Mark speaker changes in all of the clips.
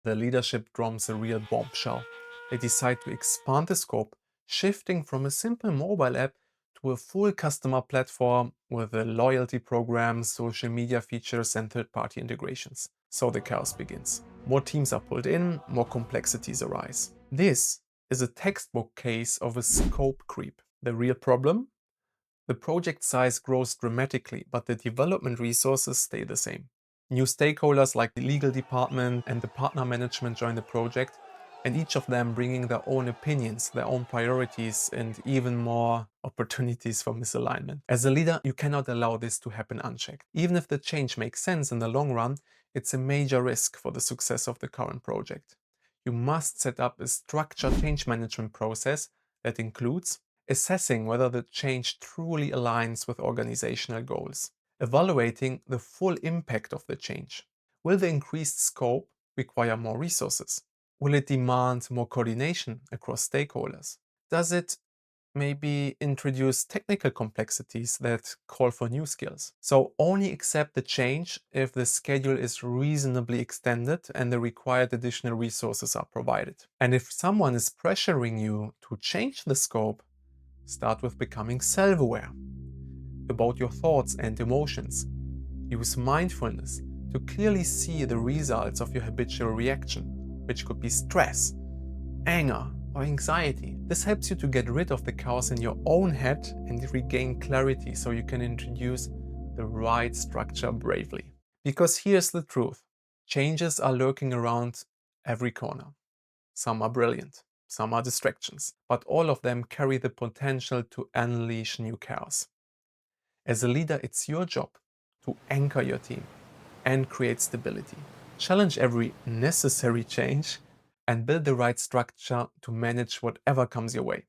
Speaker 1: the leadership drops a real bombshell. They decide to expand the scope, shifting from a simple mobile app to a full customer platform with a loyalty program, social media features, and third-party integrations. So the chaos begins. More teams are pulled in, more complexities arise. This is a textbook case of a scope creep. The real problem? The project size grows dramatically, but the development resources stay the same. New stakeholders like the legal department and the partner management join the project, and each of them bringing their own opinions, their own priorities, and even more opportunities for misalignment. As a leader, you cannot allow this to happen unchecked. Even if the change makes sense in the long run, it's a major risk for the success of the current project. You must set up a structured change management process that includes assessing whether the change truly aligns with organizational goals, evaluating the full impact of the change. Will the increased scope require more resources? Will it demand more coordination across stakeholders? Does it maybe introduce technical complexities that call for new skills? So only accept the change if the schedule is reasonably extended and the required additional resources are provided. And if someone is pressuring you to change the scope, start with becoming self-aware about your thoughts and emotions. Use mindfulness to clearly see the results of your habitual reaction, which could be stress, anger, or anxiety. This helps you to get rid of the chaos in your own head and regain clarity so you can introduce the right structure bravely. Because here's the truth. Changes are lurking around every corner. Some are brilliant, some are distractions, but all of them carry the potential to unleash new chaos. As a leader, it's your job to anchor your team and create stability. Challenge every necessary change and build the right structure to manage whatever comes your way,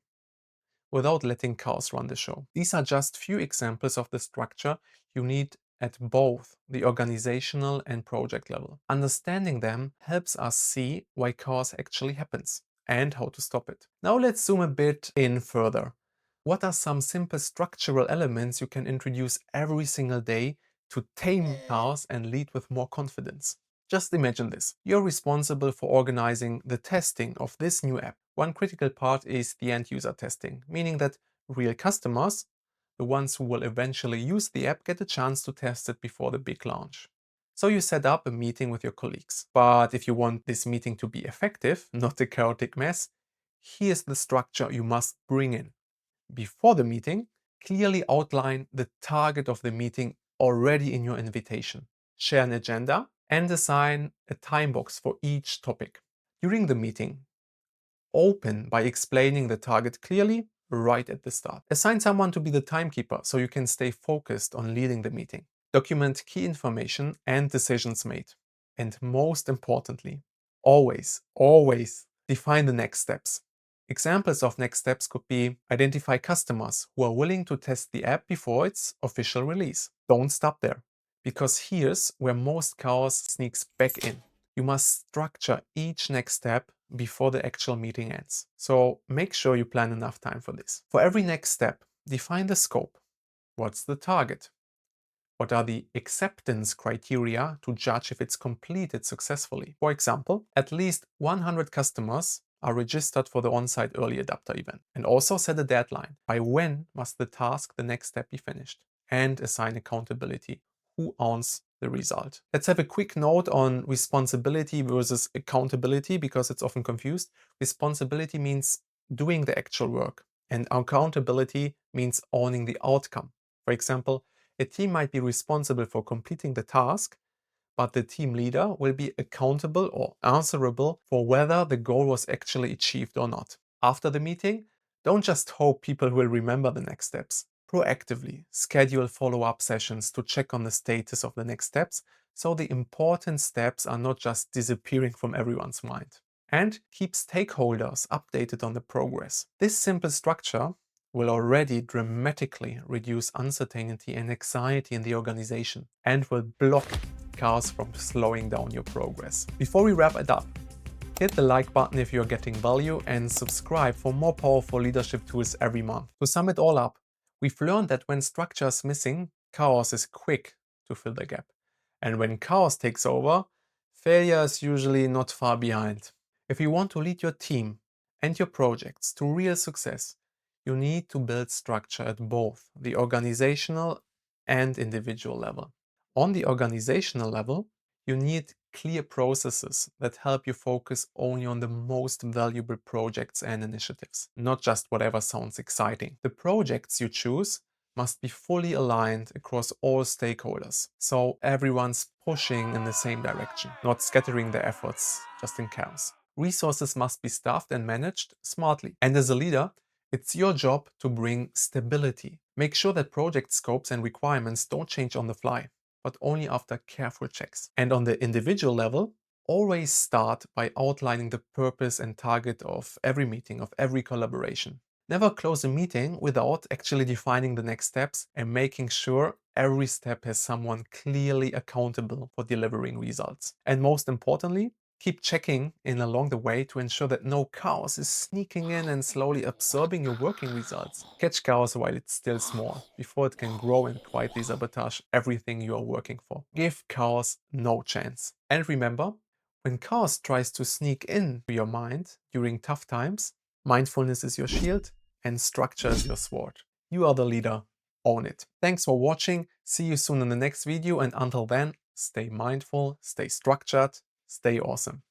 Speaker 1: without letting chaos run the show. These are just few examples of the structure you need at both the organizational and project level. Understanding them helps us see why chaos actually happens and how to stop it. Now let's zoom a bit in further. What are some simple structural elements you can introduce every single day to tame chaos and lead with more confidence? Just imagine this. You're responsible for organizing the testing of this new app. One critical part is the end user testing, meaning that real customers, the ones who will eventually use the app, get a chance to test it before the big launch. So you set up a meeting with your colleagues. But if you want this meeting to be effective, not a chaotic mess, here's the structure you must bring in. Before the meeting, clearly outline the target of the meeting already in your invitation. Share an agenda and assign a time box for each topic. During the meeting, open by explaining the target clearly right at the start. Assign someone to be the timekeeper so you can stay focused on leading the meeting. Document key information and decisions made. And most importantly, always define the next steps. Examples of next steps could be identify customers who are willing to test the app before its official release. Don't stop there, because here's where most chaos sneaks back in. You must structure each next step before the actual meeting ends. So make sure you plan enough time for this. For every next step, define the scope. What's the target? What are the acceptance criteria to judge if it's completed successfully? For example, at least 100 customers are registered for the on-site early adopter event. And also set a deadline. By when must the task, the next step, be finished? And assign accountability. Who owns the result? Let's have a quick note on responsibility versus accountability, because it's often confused. Responsibility means doing the actual work, and accountability means owning the outcome. For example, a team might be responsible for completing the task, but the team leader will be accountable or answerable for whether the goal was actually achieved or not. After the meeting, don't just hope people will remember the next steps. Proactively schedule follow-up sessions to check on the status of the next steps, so the important steps are not just disappearing from everyone's mind. And keep stakeholders updated on the progress. This simple structure will already dramatically reduce uncertainty and anxiety in the organization and will block chaos from slowing down your progress. Before we wrap it up, hit the like button if you're getting value and subscribe for more powerful leadership tools every month. To sum it all up, we've learned that when structure is missing, chaos is quick to fill the gap. And when chaos takes over, failure is usually not far behind. If you want to lead your team and your projects to real success, you need to build structure at both the organizational and individual level. On the organizational level, you need clear processes that help you focus only on the most valuable projects and initiatives, not just whatever sounds exciting. The projects you choose must be fully aligned across all stakeholders, so everyone's pushing in the same direction, not scattering their efforts just in chaos. Resources must be staffed and managed smartly. And as a leader, it's your job to bring stability. Make sure that project scopes and requirements don't change on the fly, but only after careful checks. And on the individual level, always start by outlining the purpose and target of every meeting, of every collaboration. Never close a meeting without actually defining the next steps and making sure every step has someone clearly accountable for delivering results. And most importantly, keep checking in along the way to ensure that no chaos is sneaking in and slowly absorbing your working results. Catch chaos while it's still small, before it can grow and quietly sabotage everything you are working for. Give chaos no chance. And remember, when chaos tries to sneak into your mind during tough times, mindfulness is your shield and structure is your sword. You are the leader. Own it. Thanks for watching. See you soon in the next video. And until then, stay mindful, stay structured, stay awesome.